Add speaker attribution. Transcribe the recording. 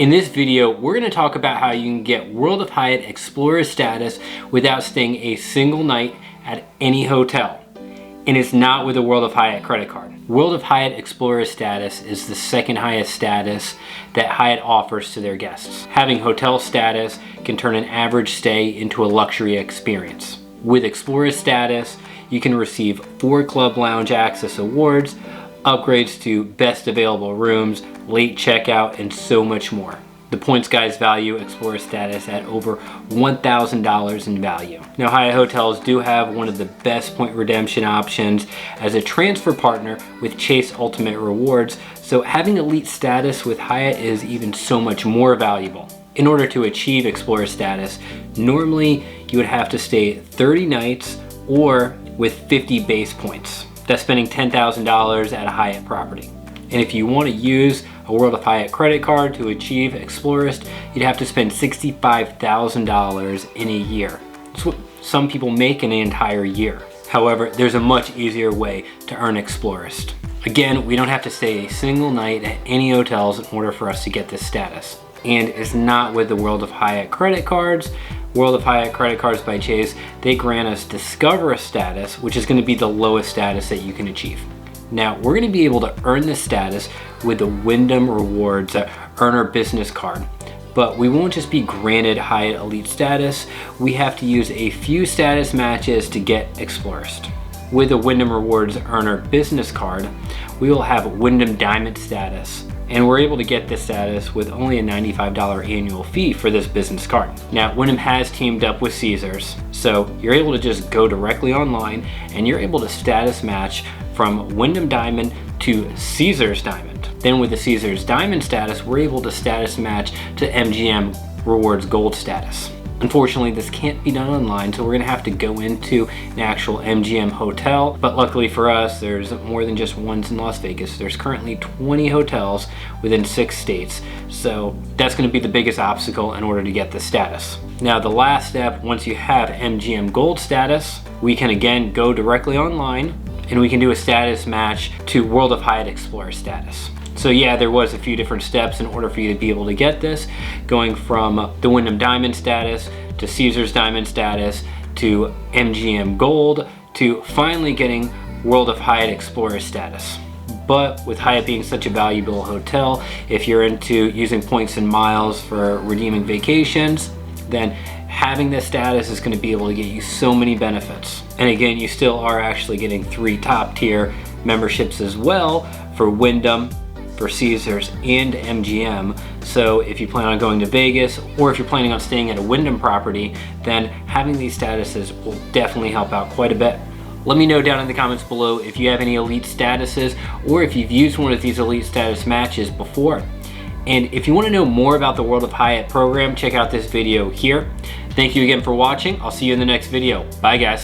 Speaker 1: In this video, we're going to talk about how you can get World of Hyatt Explorist status without staying a single night at any hotel. And it's not with the World of Hyatt credit card. World of Hyatt Explorist status is the second highest status that Hyatt offers to their guests. Having hotel status can turn an average stay into a luxury experience. With Explorist status, you can receive 4 Club Lounge Access awards, upgrades to best available rooms, late checkout, and so much more. The points guys value Explorist status at over $1,000 in value. Now, Hyatt Hotels do have one of the best point redemption options as a transfer partner with Chase Ultimate Rewards, so having elite status with Hyatt is even so much more valuable. In order to achieve Explorist status, normally you would have to stay 30 nights or with 50 base points. That's spending $10,000 at a Hyatt property. And if you want to use a World of Hyatt credit card to achieve Explorist, you'd have to spend $65,000 in a year. That's what some people make in an entire year. However, there's a much easier way to earn Explorist. Again, we don't have to stay a single night at any hotels in order for us to get this status. And it's not with the World of Hyatt credit cards. World of Hyatt credit cards by Chase, they grant us Discover status, which is going to be the lowest status that you can achieve. Now, we're going to be able to earn this status with the Wyndham Rewards Earner Business Card. But we won't just be granted Hyatt Elite status, we have to use a few status matches to get Explorist. With the Wyndham Rewards Earner Business Card, we will have Wyndham Diamond status. And we're able to get this status with only a $95 annual fee for this business card. Now, Wyndham has teamed up with Caesars, so you're able to just go directly online and you're able to status match from Wyndham Diamond to Caesars Diamond. Then with the Caesars Diamond status, we're able to status match to MGM Rewards Gold status. Unfortunately, this can't be done online, so we're gonna have to go into an actual MGM hotel. But luckily for us, there's more than just ones in Las Vegas. There's currently 20 hotels within 6 states. So that's gonna be the biggest obstacle in order to get the status. Now, the last step, once you have MGM Gold status, we can again go directly online and we can do a status match to World of Hyatt Explorer status. So yeah, there was a few different steps in order for you to be able to get this, going from the Wyndham Diamond status to Caesars Diamond status to MGM Gold to finally getting World of Hyatt Explorer status. But with Hyatt being such a valuable hotel, if you're into using points and miles for redeeming vacations, then having this status is going to be able to get you so many benefits. And again, you still are actually getting 3 top tier memberships as well for Wyndham, for Caesars, and MGM. So if you plan on going to Vegas or if you're planning on staying at a Wyndham property, then having these statuses will definitely help out quite a bit. Let me know down in the comments below if you have any elite statuses or if you've used one of these elite status matches before. And if you want to know more about the World of Hyatt program, check out this video here. Thank you again for watching. I'll see you in the next video. Bye guys.